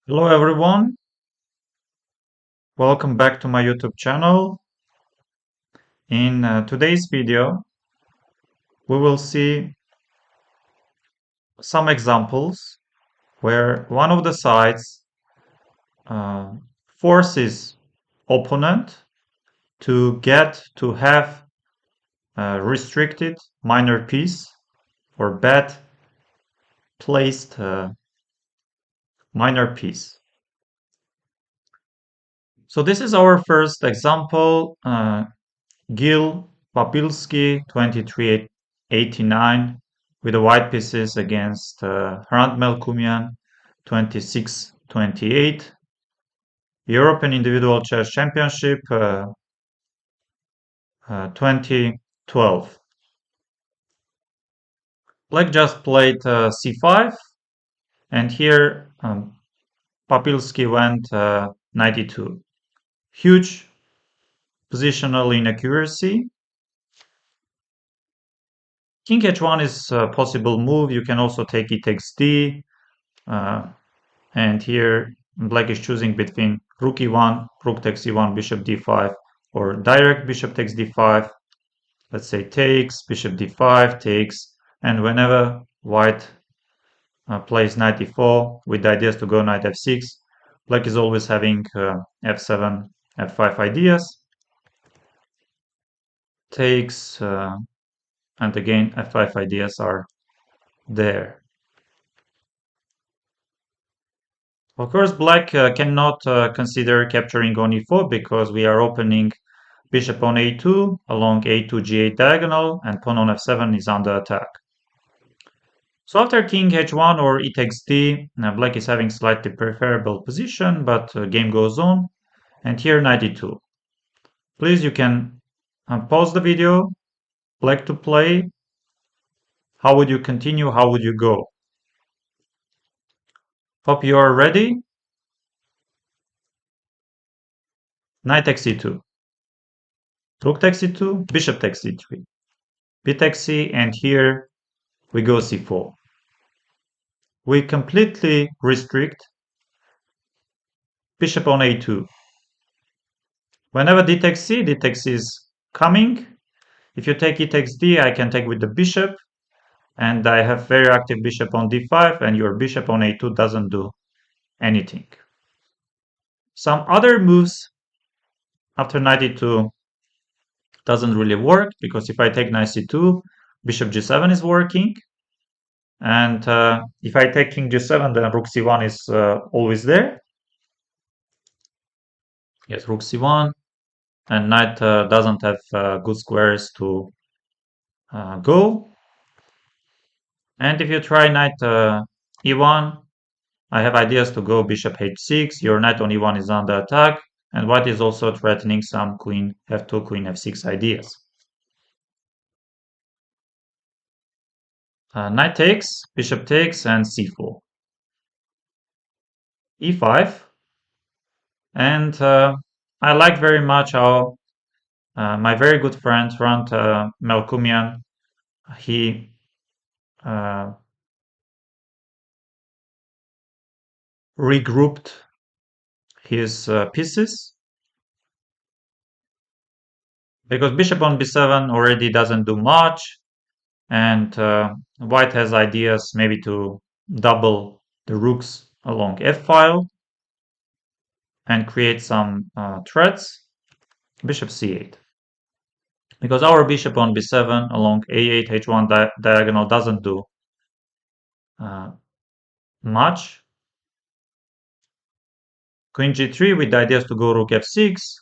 Hello everyone, welcome back to my YouTube channel. In today's video, we will see some examples where one of the sides uh, forces opponent to have a restricted minor piece or bad placed minor piece. So this is our first example. Gil Papilski 2389 with the white pieces against Hrant Melkumian 2628. European Individual Chess Championship 2012. Black just played c5, and here Papilski went 92. Huge positional inaccuracy. King h1 is a possible move. You can also take e takes d. And here black is choosing between rook e1, rook takes e1, bishop d5, or direct bishop takes d5. Let's say takes, bishop d5, takes, and whenever white plays knight e4 with the ideas to go knight f6, black is always having f7, f5 ideas. Takes, and again f5 ideas are there. Of course, black cannot consider capturing on e4 because we are opening bishop on a2 along a2 g8 diagonal, and pawn on f7 is under attack. So after king h1 or e takes d, black is having slightly preferable position, but game goes on. And here knight e2. Please, you can pause the video, black to play. How would you continue? How would you go? Hope you are ready. Knight takes e2. Rook takes e2, bishop takes e3. B takes c, and here we go c4. We completely restrict bishop on a2. Whenever d takes c, d takes c is coming. If you take e takes d, I can take with the bishop, and I have very active bishop on d5, and your bishop on a2 doesn't do anything. Some other moves after knight e2 doesn't really work, because if I take knight c2, bishop g7 is working, and if I take king g7, then rook c1 is always there. Yes, rook c1, and knight doesn't have good squares to go. And if you try knight e1, I have ideas to go bishop h6. Your knight on e1 is under attack, and white is also threatening some queen f2, queen f6 ideas. Knight takes, bishop takes, and c4. e5. And I like very much how my very good friend Hrant Melkumian, he regrouped his pieces, because bishop on b7 already doesn't do much, and white has ideas maybe to double the rooks along f-file and create some threats. Bishop c8, because our bishop on b7 along a8 h1 diagonal doesn't do much. Queen g3 with the ideas to go rook f6,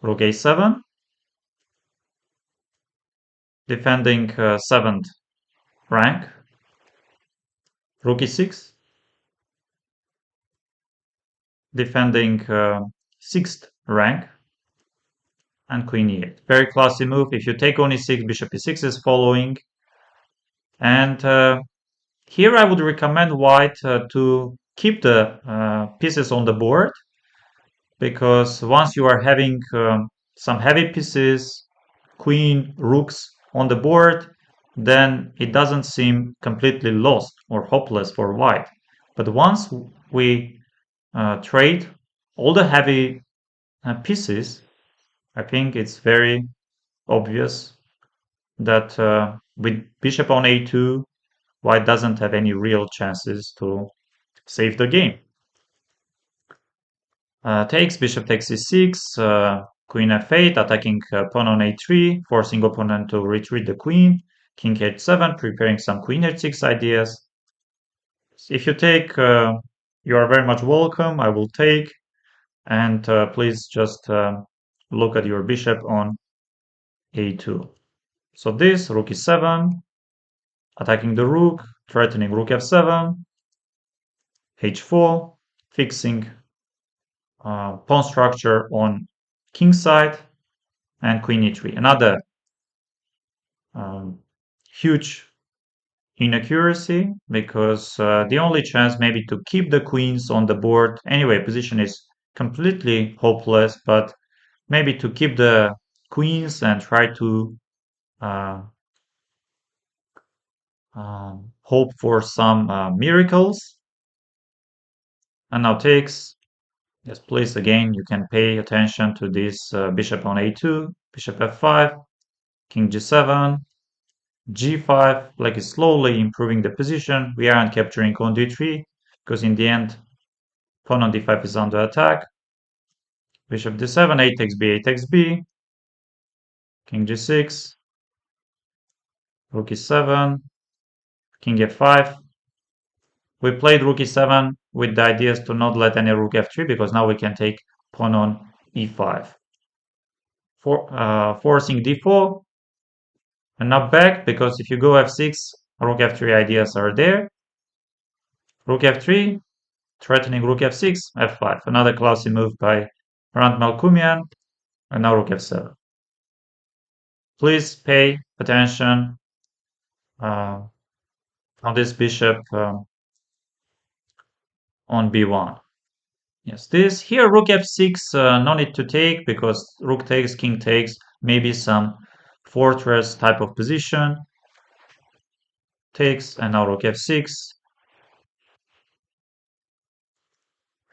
rook a7, defending 7th rank, rook e6, defending 6th rank, and queen e8. Very classy move. If you take on e6, bishop e6 is following. And here I would recommend white to keep the pieces on the board, because once you are having some heavy pieces, queen, rooks on the board, then it doesn't seem completely lost or hopeless for white. But once we trade all the heavy pieces, I think it's very obvious that with bishop on a2, white doesn't have any real chances to save the game. Takes, bishop takes c6, queen f8, attacking pawn on a3, forcing opponent to retreat the queen, king h7, preparing some queen h6 ideas. If you take, you are very much welcome, I will take, and please just look at your bishop on a2. So this, rook e7, attacking the rook, threatening rook f7, h4, fixing pawn structure on king side, and queen e3. Another huge inaccuracy, because the only chance maybe to keep the queens on the board, anyway, position is completely hopeless, but maybe to keep the queens and try to uh, hope for some miracles. And now takes. Yes, please, again, you can pay attention to this bishop on a2, bishop f5, king g7, g5, like it's slowly improving the position. We aren't capturing on d3, because in the end, pawn on d5 is under attack. Bishop d7, a takes b, a takes b, king g6, rook e7, king f5. We played rook e7 with the ideas to not let any rook f3, because now we can take pawn on e5. Forcing d4, and not back, because if you go f6, rook f3 ideas are there. Rook f3, threatening rook f6, f5. Another classy move by Rand Malkumian, and now rook f7. Please pay attention on this bishop on b1. Yes, this here rook f6, no need to take, because rook takes, king takes, maybe some fortress type of position. Takes, and now rook f6,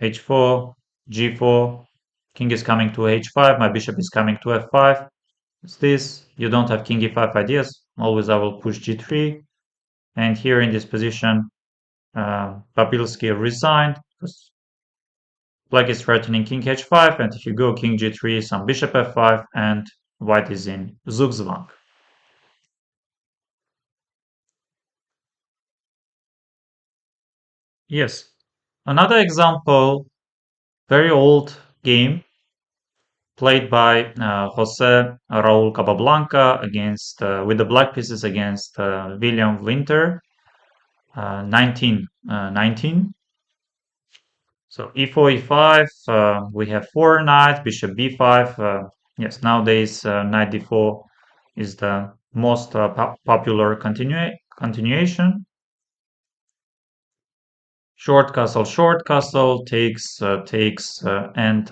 h4, g4, king is coming to h5, my bishop is coming to f5. It's this, you don't have king e5 ideas, always I will push g3. And here in this position, Papilsky resigned, because black is threatening king h5, and if you go king g3, some bishop f5, and white is in zugzwang. Yes, another example, very old game, played by Jose Raul Capablanca against with the black pieces against William Winter, 1919. So e4, e5, we have four knights, bishop b5. Yes, nowadays knight d4 is the most popular continuation. Short castle takes, and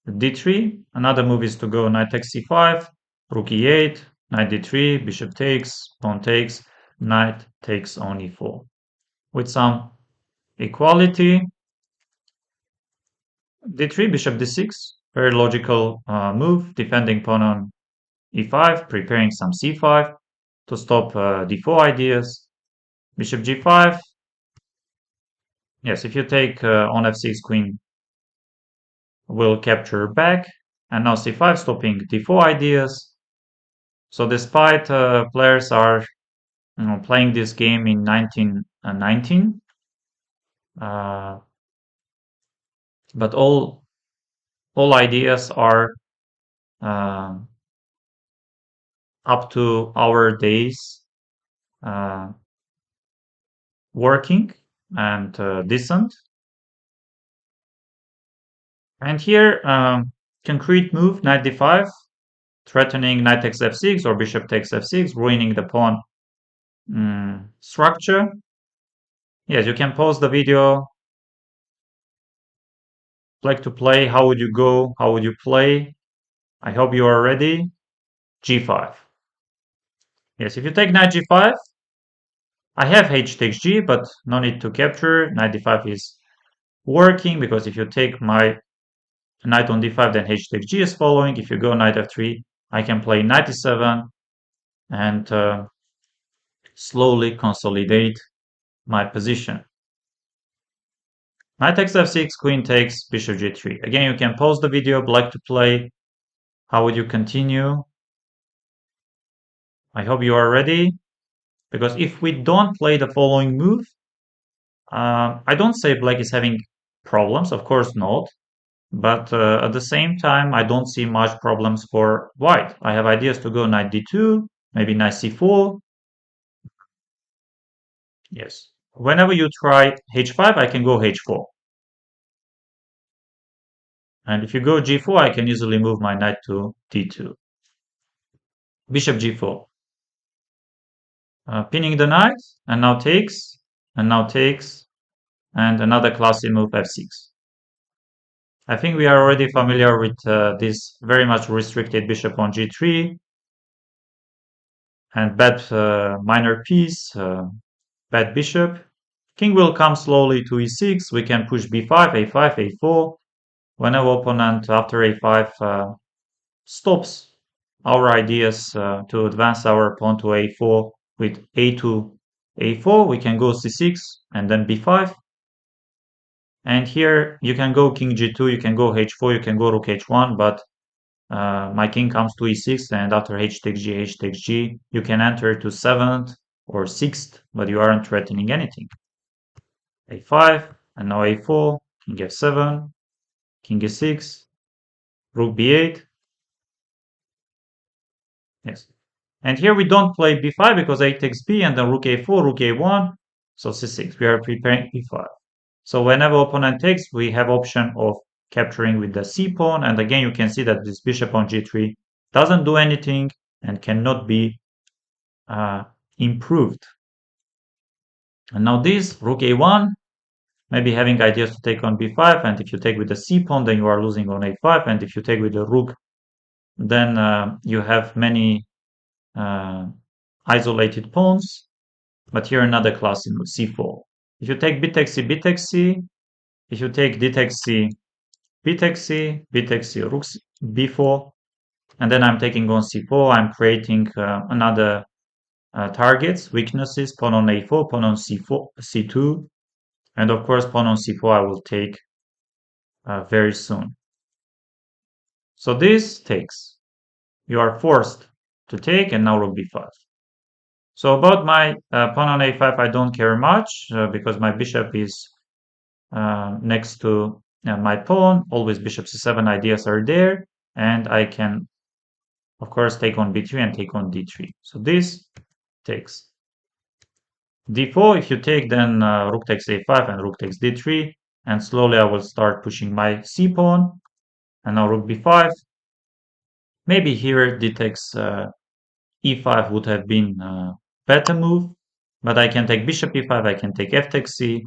d3. Another move is to go knight takes c5, rook e8, knight d3, bishop takes, pawn takes, knight takes on e4. With some equality, d3, bishop d6, very logical move, defending pawn on e5, preparing some c5 to stop d4 ideas. Bishop g5. Yes, if you take on f6, queen will capture back. And now c5, stopping d4 ideas. So despite players are playing this game in 1919, but all ideas are uh, up to our days working and decent. And here, concrete move, knight d5, threatening knight takes f6 or bishop takes f6, ruining the pawn structure. Yes, you can pause the video, like to play, how would you go, how would you play? I hope you are ready. g5. Yes, if you take knight g5, I have h takes g, but no need to capture. Knight d5 is working, because if you take my knight on d5, then h takes g is following. If you go knight f3, I can play knight e7 and slowly consolidate my position. Knight takes f6, queen takes, bishop g3. Again, you can pause the video, black to play. How would you continue? I hope you are ready, because if we don't play the following move, I don't say black is having problems, of course not, but at the same time, I don't see much problems for white. I have ideas to go knight d2, maybe knight c4. Yes. Whenever you try h5, I can go h4. And if you go g4, I can easily move my knight to d2. Bishop g4. Pinning the knight, and now takes, and now takes, and another classy move f6. I think we are already familiar with this very much restricted bishop on g3, and bad minor piece, bad bishop. King will come slowly to e6. We can push b5, a5, a4. Whenever opponent after a5 stops our ideas to advance our pawn to a4 with a2, a4, we can go c6 and then b5. And here you can go king g2, you can go h4, you can go rook h1, but my king comes to e6, and after h takes g, you can enter to 7th or 6th, but you aren't threatening anything. a5, and now a4, king f7, king e6, rook b8. Yes. And here we don't play b5 because a takes b, and then rook a4, rook a1, so c6. We are preparing b5. So whenever opponent takes, we have option of capturing with the c pawn, and again you can see that this bishop on g3 doesn't do anything and cannot be improved. And now this rook a1, maybe having ideas to take on b5, and if you take with the c pawn, then you are losing on a5, and if you take with the rook, then you have many isolated pawns. But here another class in c4. If you take b takes c, b takes c, if you take d takes c, b takes c, b takes c, rook b4, and then I'm taking on c4, I'm creating another targets, weaknesses, pawn on a4, pawn on c4, c2, and of course pawn on c4 I will take very soon. So this takes. You are forced to take, and now rook b5. So about my pawn on a5, I don't care much because my bishop is next to my pawn. Always bishop c7 ideas are there, and I can, of course, take on b3 and take on d3. So this takes. d4, if you take, then rook takes a5 and rook takes d3, and slowly I will start pushing my c pawn, and now rook b5. Maybe here d takes e5 would have been a better move, but I can take bishop e5, I can take f takes c,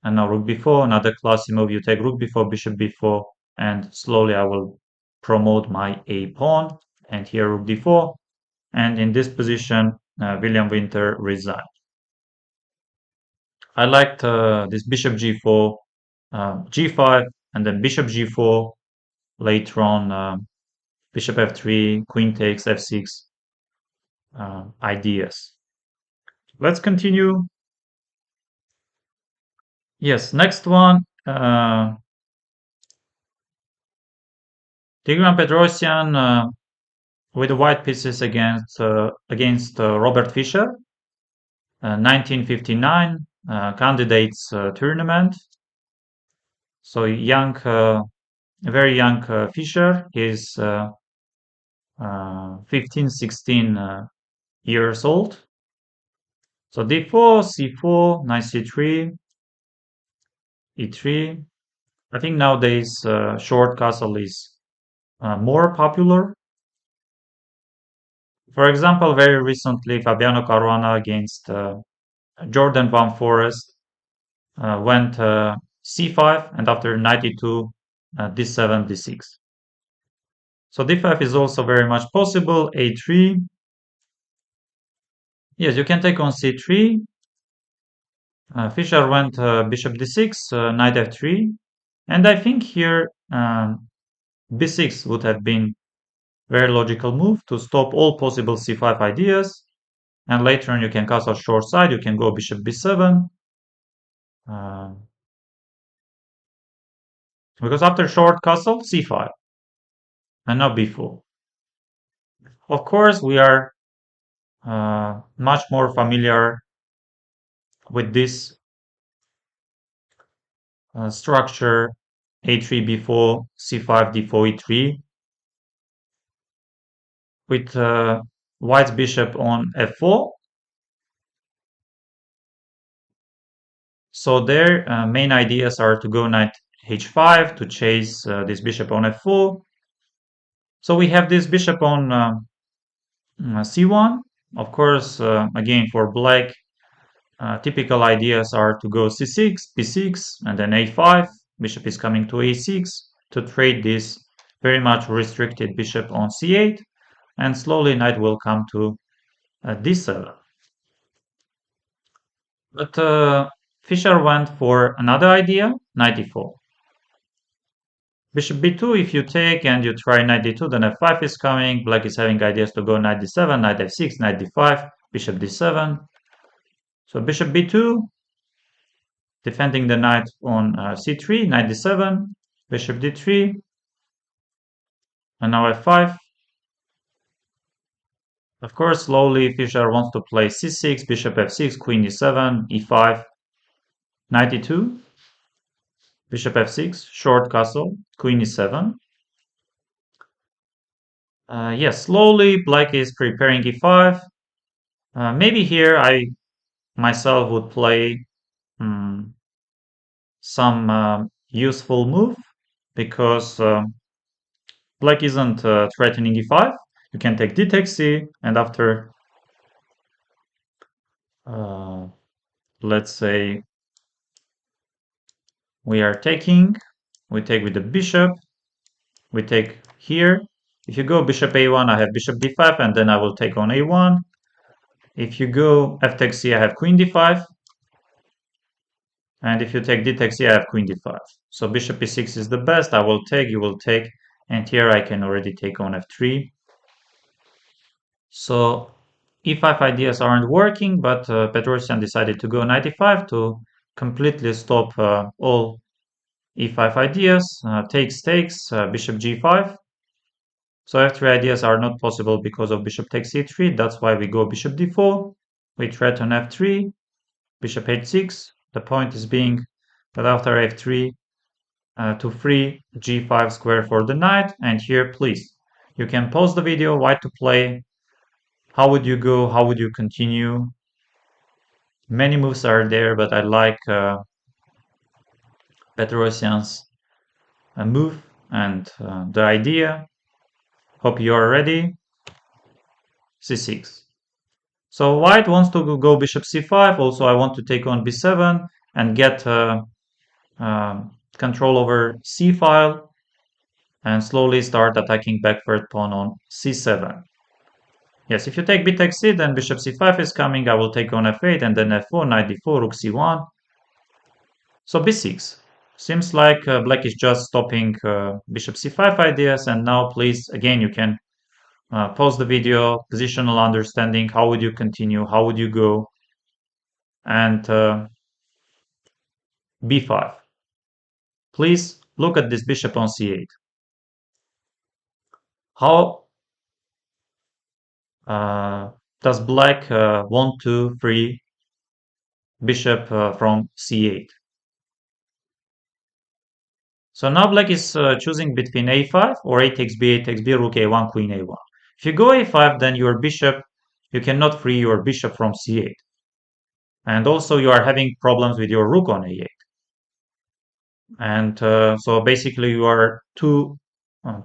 and now rook b4, another classy move. You take rook b4, bishop b4, and slowly I will promote my a pawn, and here rook d4, and in this position William Winter resigned. I liked this bishop g4, g5, and then bishop g4, later on bishop f3, queen takes, f6 ideas. Let's continue. Yes, next one. Tigran Petrosyan with the white pieces against Robert Fischer, 1959 candidates tournament. So young, very young Fischer. He's 15, 16 years old. So d4, c4, knight c3, e3. I think nowadays short castle is more popular. For example, very recently, Fabiano Caruana against Jordan Van Forest went c5, and after knight e2, d7, d6. So d5 is also very much possible. a3. Yes, you can take on c3. Fischer went bishop d6, knight f3, and I think here b6 would have been very logical move to stop all possible c5 ideas. And later on you can castle short side, you can go bishop b7. Because after short castle, c5, and now b4. Of course, we are much more familiar with this structure a3, b4, c5, d4, e3, with white's bishop on f4. So their main ideas are to go knight h5 to chase this bishop on f4. So we have this bishop on c1. Of course, again, for black, typical ideas are to go c6, b6, and then a5. Bishop is coming to a6 to trade this very much restricted bishop on c8, and slowly knight will come to d7. But Fischer went for another idea, knight e4. Bishop b2, if you take and you try knight d2, then f5 is coming. Black is having ideas to go knight d7, knight f6, knight d5, bishop d7. So bishop b2, defending the knight on c3, knight d7, bishop d3, and now f5. Of course, slowly Fischer wants to play c6, bishop f6, queen e7, e5, knight e2, bishop f6, short castle, queen e7. Yes, slowly black is preparing e5. Maybe here I myself would play some useful move, because black isn't threatening e5. You can take d takes c, and after let's say we are taking, we take with the bishop, we take here. If you go bishop a1, I have bishop d5, and then I will take on a1. If you go f takes c, I have queen d5. And if you take d takes c, I have queen d5. So bishop e6 is the best. I will take, you will take, and here I can already take on f3. So e5 ideas aren't working, but Petrosian decided to go knight e5 to completely stop all e5 ideas. Takes, bishop g5. So f3 ideas are not possible because of bishop takes e3. That's why we go bishop d4. We threat on f3, bishop h6. The point is being that after f3, to free g5 square for the knight. And here, please, you can pause the video, white to play. How would you go? How would you continue? Many moves are there, but I like Petrosian's move and the idea. Hope you are ready. c6. So white wants to go bishop c5. Also, I want to take on b7 and get control over c file, and slowly start attacking backward pawn on c7. Yes, if you take b takes c, then bishop c5 is coming. I will take on f8, and then f4, knight d4, rook c1. So b6. Seems like black is just stopping bishop c5 ideas. And now, please, again, you can pause the video, positional understanding. How would you continue? How would you go? And b5. Please look at this bishop on c8. How does black want to free bishop from c8? So now black is choosing between a5 or a takes b, rook a1, queen a1. If you go a5, then your bishop, you cannot free your bishop from c8. And also you are having problems with your rook on a8. And so basically you are two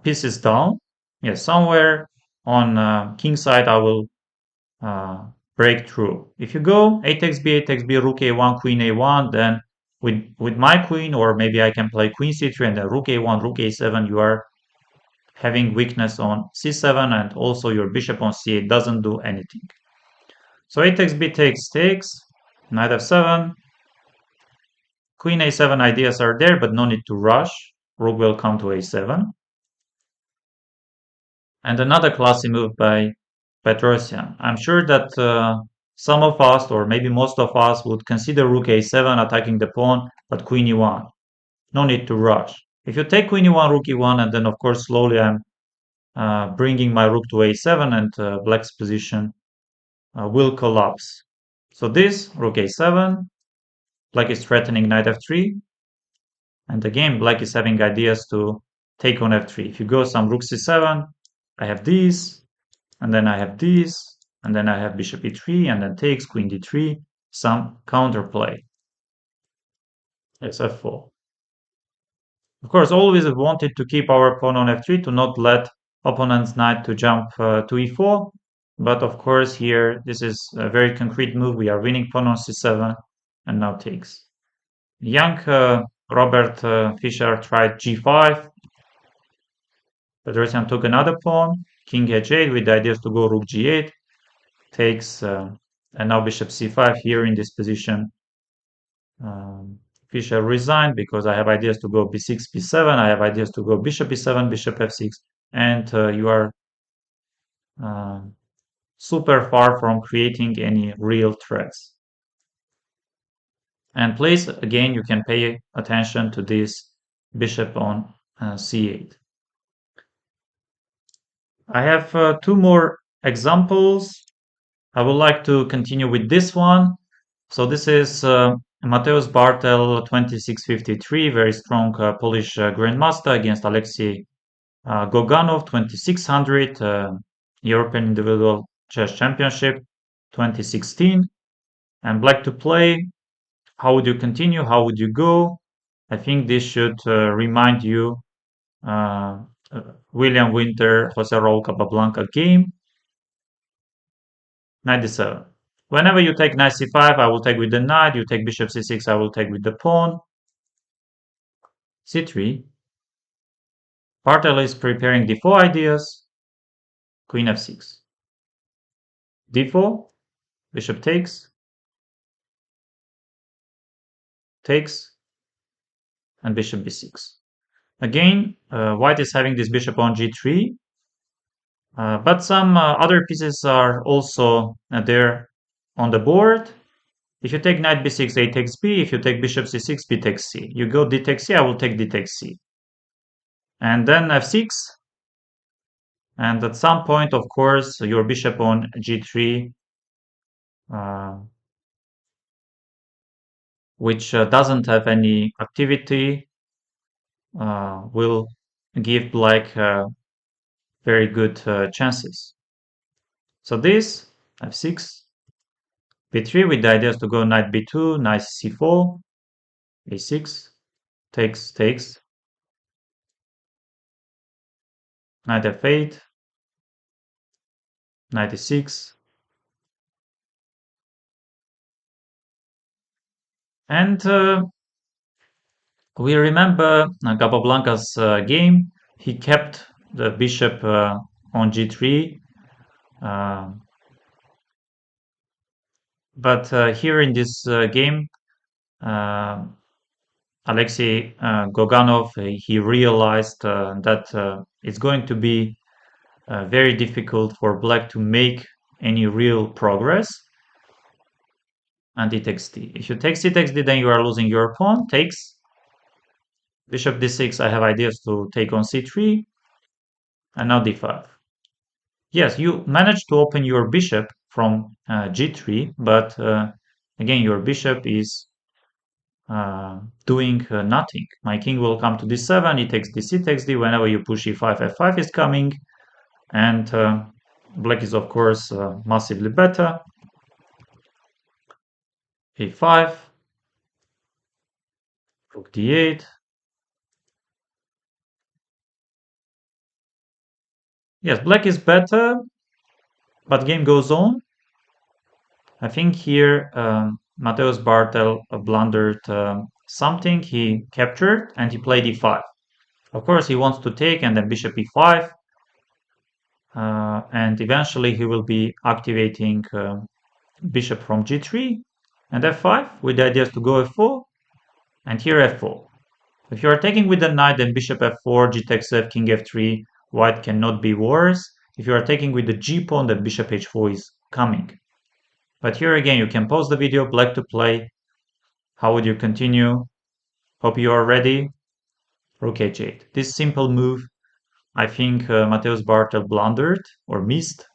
pieces down. Yes, somewhere on king side I will break through. If you go a takes b, rook a1, queen a1, then with my queen, or maybe I can play queen c3 and then rook a1, rook a7, you are having weakness on c7, and also your bishop on c8 doesn't do anything. So a takes b takes, knight f7, Queen a7 ideas are there, but no need to rush. Rook will come to a7. And another classy move by Petrosian. I'm sure that some of us, or maybe most of us, would consider rook a7 attacking the pawn, but queen e1. No need to rush. If you take queen e1, rook e1, and then of course slowly I'm bringing my rook to a7, and black's position will collapse. So this, rook a7, black is threatening knight f3, and again black is having ideas to take on f3. If you go some rook c7, I have these, and then I have these, and then I have bishop e3, and then takes queen d3, some counterplay. It's f4. Of course, always wanted to keep our pawn on f3 to not let opponent's knight to jump to e4. But of course, here, this is a very concrete move. We are winning pawn on c7, and now takes. Young Robert Fischer tried g5. Petrosian took another pawn, king h8 with the ideas to go rook g8. Takes, and now bishop c5 here in this position. Fischer resigned because I have ideas to go b6, b7. I have ideas to go bishop b7, bishop f6, and you are super far from creating any real threats. And please, again, you can pay attention to this bishop on c8. I have two more examples. I would like to continue with this one. So this is Mateusz Bartel 2653, very strong Polish grandmaster against Alexei Goganov 2600, European Individual Chess Championship 2016. And black to play. How would you continue? How would you go? I think this should remind you uh, William Winter, Jose Raul Capablanca game. Knight d7. Whenever you take knight c5, I will take with the knight. You take bishop c6, I will take with the pawn. c3. Bartel is preparing d4 ideas. Queen f6. d4. Bishop takes. Takes. And bishop b6. Again, white is having this bishop on g3. But some other pieces are also there on the board. If you take knight b6, a takes b. If you take bishop c6, b takes c. You go d takes c, I will take d takes c. And then f6. And at some point, of course, your bishop on g3, which doesn't have any activity, will give black very good chances. So this, f6, b3 with the ideas to go knight b2, knight c4, a6, takes, knight f8, knight e6, and we remember Capablanca's game. He kept the bishop on g3, but here in this game, Alexei Goganov, he realized that it's going to be very difficult for black to make any real progress. And d takes d. If you take c takes d, then you are losing your pawn. Takes. Bishop d6, I have ideas to take on c3. And now d5. Yes, you managed to open your bishop from g3, but again, your bishop is doing nothing. My king will come to d7, he takes d, c takes d. Whenever you push e5, f5 is coming. And black is, of course, massively better. a5, rook d8. Yes, black is better, but game goes on. I think here Mateusz Bartel blundered something. He captured and he played e5. Of course, he wants to take and then bishop e5. And eventually he will be activating bishop from g3 and f5 with the ideas to go f4. and here f4. If you are taking with the knight, then bishop f4, g takes f, king f3, white cannot be worse. If you are taking with the g pawn, then bishop h4 is coming. But here again, you can pause the video, black to play. How would you continue? Hope you are ready. Rook h8. This simple move, I think Mateusz Bartel blundered or missed.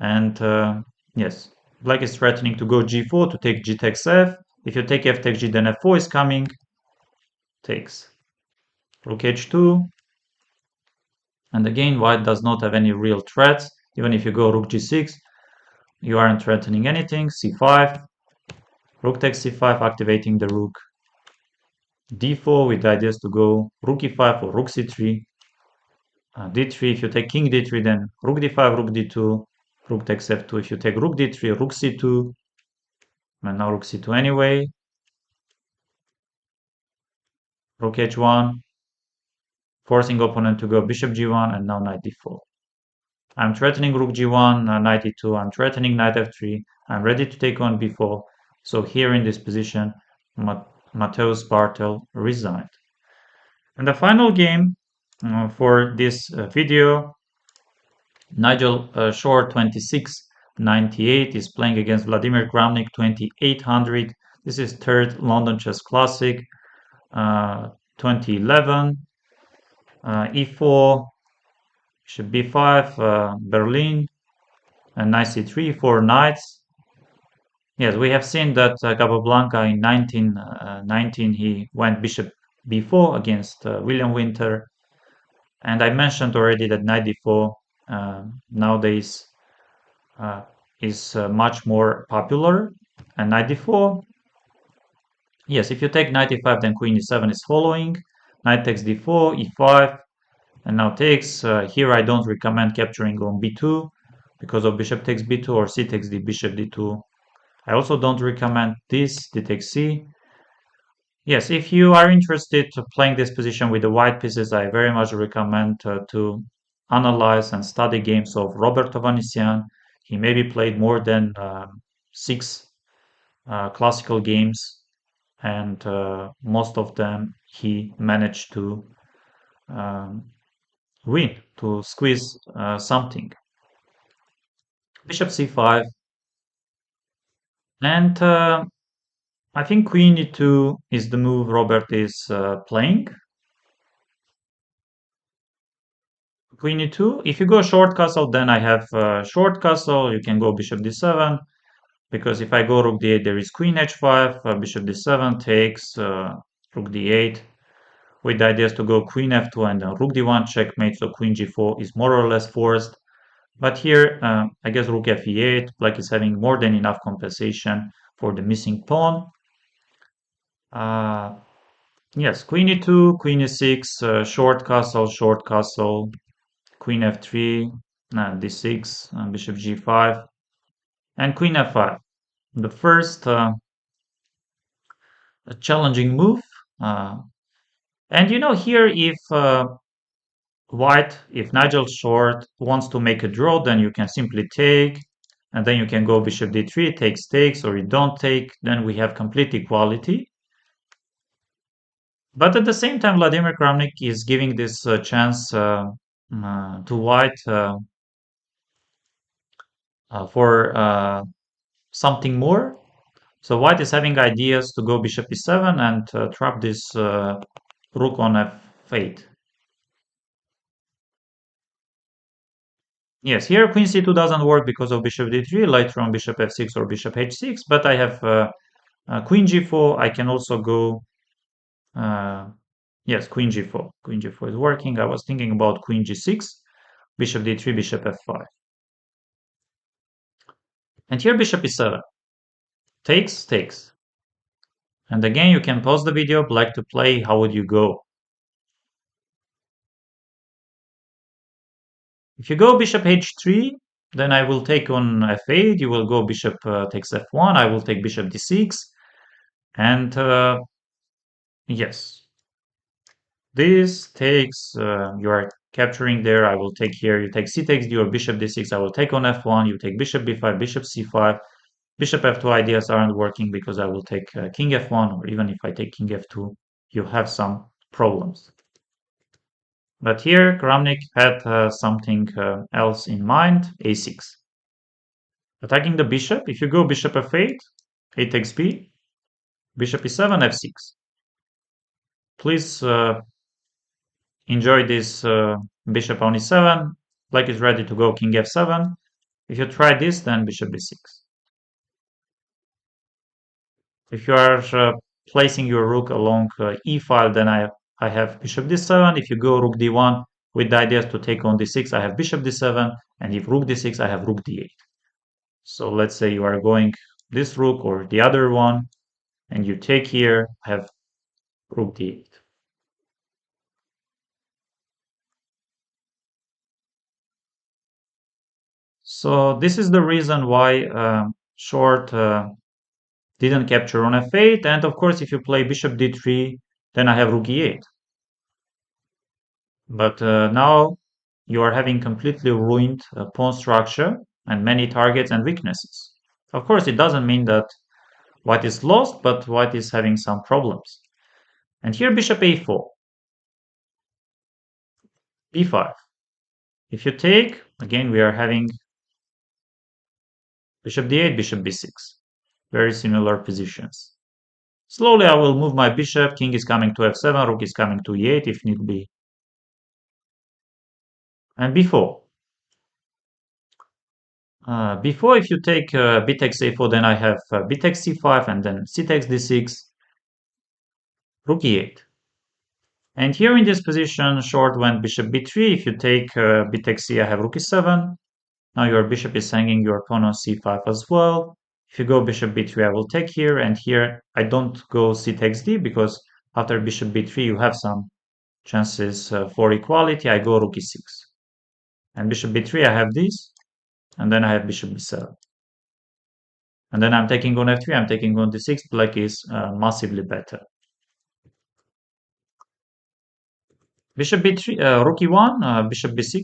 And yes, black is threatening to go g4 to take g takes f. If you take f takes g, then f4 is coming. Takes. Rook h2. And again, white does not have any real threats. Even if you go rook g6, you aren't threatening anything. c5. Rook takes c5, activating the rook. d4 with ideas to go rook e5 or rook c3. d3, if you take king d3, then rook d5, rook d2, rook takes f2. If you take rook d3, rook c2, and now rook c2 anyway. Rook h1, forcing opponent to go bishop g1, and now knight d4. I'm threatening rook g1, knight e2, I'm threatening knight f3, I'm ready to take on b4. So here in this position, Mateusz Bartel resigned. And the final game for this video, Nigel Shore 2698 is playing against Vladimir Kramnik 2800. This is third London Chess Classic 2011. E4, bishop b5, Berlin, and knight c3, 4 knights. Yes, we have seen that Capablanca in 1919 he went bishop b4 against William Winter, and I mentioned already that knight d4 nowadays is much more popular. And knight d4, yes, if you take knight e5, then queen e7 is following. Knight takes d4, e5, and now takes. Here I don't recommend capturing on b2 because of bishop takes b2 or c takes d, bishop d2. I also don't recommend this, d takes c. Yes, if you are interested to playing this position with the white pieces, I very much recommend to analyze and study games of Roberto Vanician. He maybe played more than 6 classical games, and most of them he managed to um, win, to squeeze something. Bishop c5, and I think queen e2 is the move Robert is playing. Queen e2. If you go short castle, then I have short castle. You can go bishop d7, because if I go rook d8, there is queen h5, bishop d7 takes, rook d8, with the ideas to go queen f2 and rook d1 checkmate, so queen g4 is more or less forced. But here, I guess rook f e8, black is having more than enough compensation for the missing pawn. Yes, queen e2, queen e6, short castle, queen f3, d6, bishop g5, and queen f5. The first challenging move. And you know, here if white, if Nigel Short wants to make a draw, then you can simply take, and then you can go bishop d3, takes, or you don't take, then we have complete equality. But at the same time, Vladimir Kramnik is giving this chance to white for something more. So white is having ideas to go bishop e7 and trap this rook on f8. Yes, here queen c2 doesn't work because of bishop d3, later on bishop f6 or bishop h6, but I have queen g4. I can also go, yes, queen g4. Queen g4 is working. I was thinking about queen g6, bishop d3, bishop f5. And here bishop e7. Takes. And again, you can pause the video, black to play. How would you go? If you go bishop h3, then I will take on f8. You will go bishop takes f1. I will take bishop d6. And yes, this takes, you are capturing there. I will take here. You take c takes d or bishop d6. I will take on f1. You take bishop b5, bishop c5. Bishop f2 ideas aren't working because I will take king f1, or even if I take king f2, you have some problems. But here, Kramnik had something else in mind, a6. Attacking the bishop, if you go bishop f8, a takes b, bishop e7, f6. Please enjoy this bishop on e7, black is ready to go king f7. If you try this, then bishop b6. If you are placing your rook along e file, then I have bishop d7. If you go rook d1 with the idea to take on d6, I have bishop d7. And if rook d6, I have rook d8. So let's say you are going this rook or the other one, and you take here, I have rook d8. So this is the reason why short didn't capture on f8. And of course, if you play bishop d3, then I have rook e8. But now you are having completely ruined pawn structure and many targets and weaknesses. Of course, it doesn't mean that white is lost, but white is having some problems. And here bishop a4, b5. If you take, again, we are having bishop d8, bishop b6. Very similar positions. Slowly I will move my bishop, king is coming to f7, rook is coming to e8 if need be. And b4. Before, if you take b takes a4, then I have b takes c5 and then c takes d6, rook e8. And here in this position, short went bishop b3. If you take b takes c, I have rook e7. Now your bishop is hanging your pawn on c5 as well. If you go bishop b3, I will take here. And here I don't go c takes d because after bishop b3, you have some chances for equality. I go rook e6. And bishop b3, I have this. And then I have bishop b7. And then I'm taking on f3, I'm taking on d6. Black is massively better. Bishop b3, rook e1, bishop b6.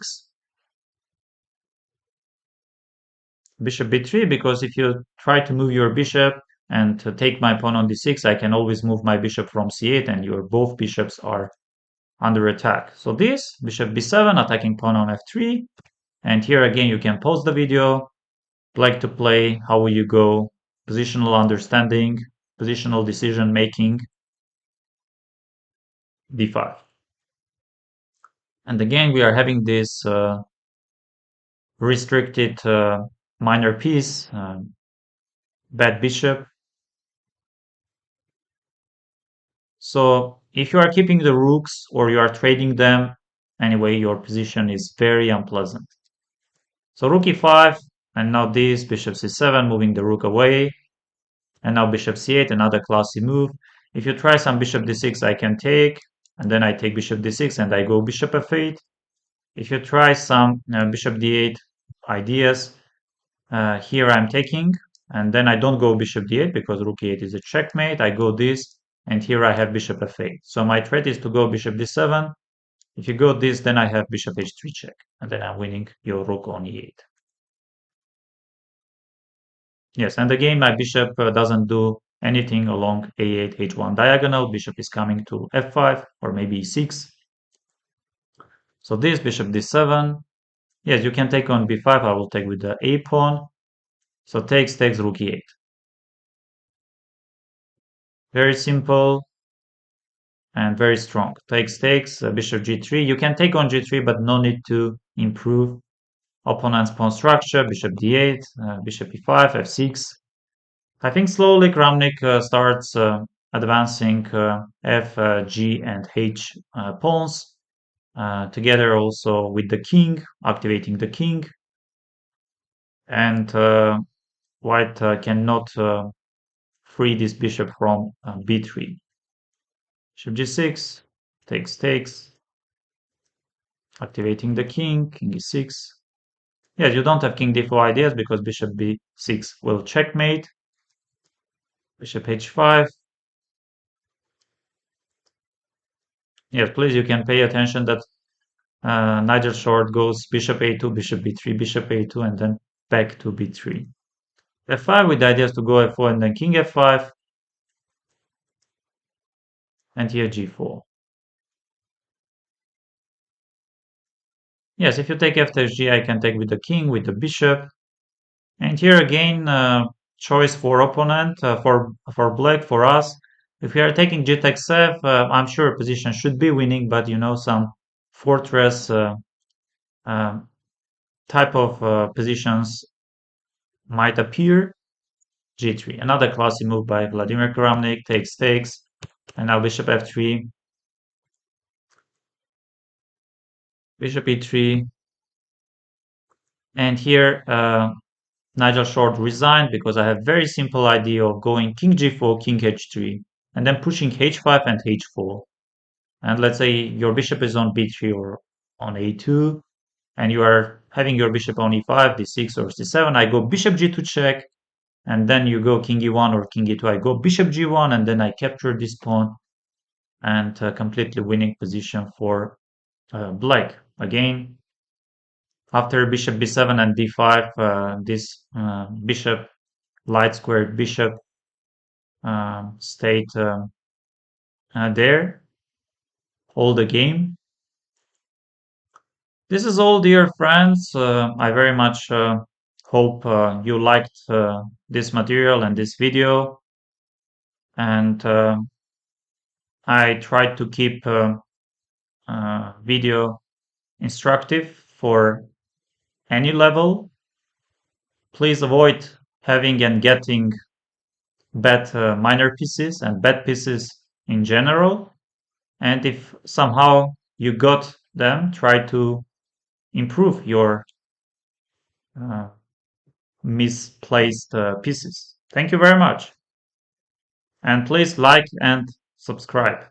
Bishop b3, because if you try to move your bishop and to take my pawn on d6, I can always move my bishop from c8 and your both bishops are under attack. So this, bishop b7, attacking pawn on f3. And here again, you can pause the video, like to play, how will you go, positional understanding, positional decision making, d5. And again, we are having this restricted minor piece, bad bishop. So if you are keeping the rooks or you are trading them, anyway, your position is very unpleasant. So rook e5, and now this, bishop c7, moving the rook away. And now bishop c8, another classy move. If you try some bishop d6, I can take, and then I take bishop d6 and I go bishop f8. If you try some bishop d8 ideas, here I'm taking, and then I don't go bishop d8 because rook e8 is a checkmate. I go this, and here I have bishop f8. So my threat is to go bishop d7. If you go this, then I have bishop h3 check, and then I'm winning your rook on e8. Yes, and again, my bishop doesn't do anything along a8, h1 diagonal. Bishop is coming to f5 or maybe e6. So this bishop d7. Yes, you can take on b5. I will take with the a pawn. So takes, rook e8. Very simple and very strong. Takes, bishop g3. You can take on g3, but no need to improve opponent's pawn structure. Bishop d8, bishop e5, f6. I think slowly Kramnik starts advancing f, g, and h pawns together also with the king, activating the king. And white cannot free this bishop from b3. Bishop g6, takes, activating the king, king e6. Yes, you don't have king d4 ideas because bishop b6 will checkmate. Bishop h5. Yes, please, you can pay attention that Nigel Short goes bishop a2, bishop b3, bishop a2, and then back to b3. f5 with the idea is to go f4 and then king f5, and here g4. Yes, if you take f takes g, I can take with the king, with the bishop. And here again, choice for opponent, for black, for us. If we are taking g takes f, I'm sure position should be winning, but you know, some fortress uh, type of positions might appear. g3. Another classy move by Vladimir Kramnik, takes, and now bishop f3, bishop e3, and here Nigel Short resigned because I have very simple idea of going king g4, king h3, and then pushing h5 and h4. And let's say your bishop is on b3 or on a2, and you are having your bishop on e5, d6 or c7. I go bishop g2 check, and then you go king e1 or king e2. I go bishop g1, and then I capture this pawn, and completely winning position for black. Again, after bishop b7 and d5, this bishop, light squared bishop, stayed there all the game. This is all, dear friends. I very much hope you liked this material and this video. And I tried to keep video instructive for any level. Please avoid having and getting bad minor pieces and bad pieces in general. And if somehow you got them, try to improve your uh, misplaced pieces. Thank you very much. And please like and subscribe.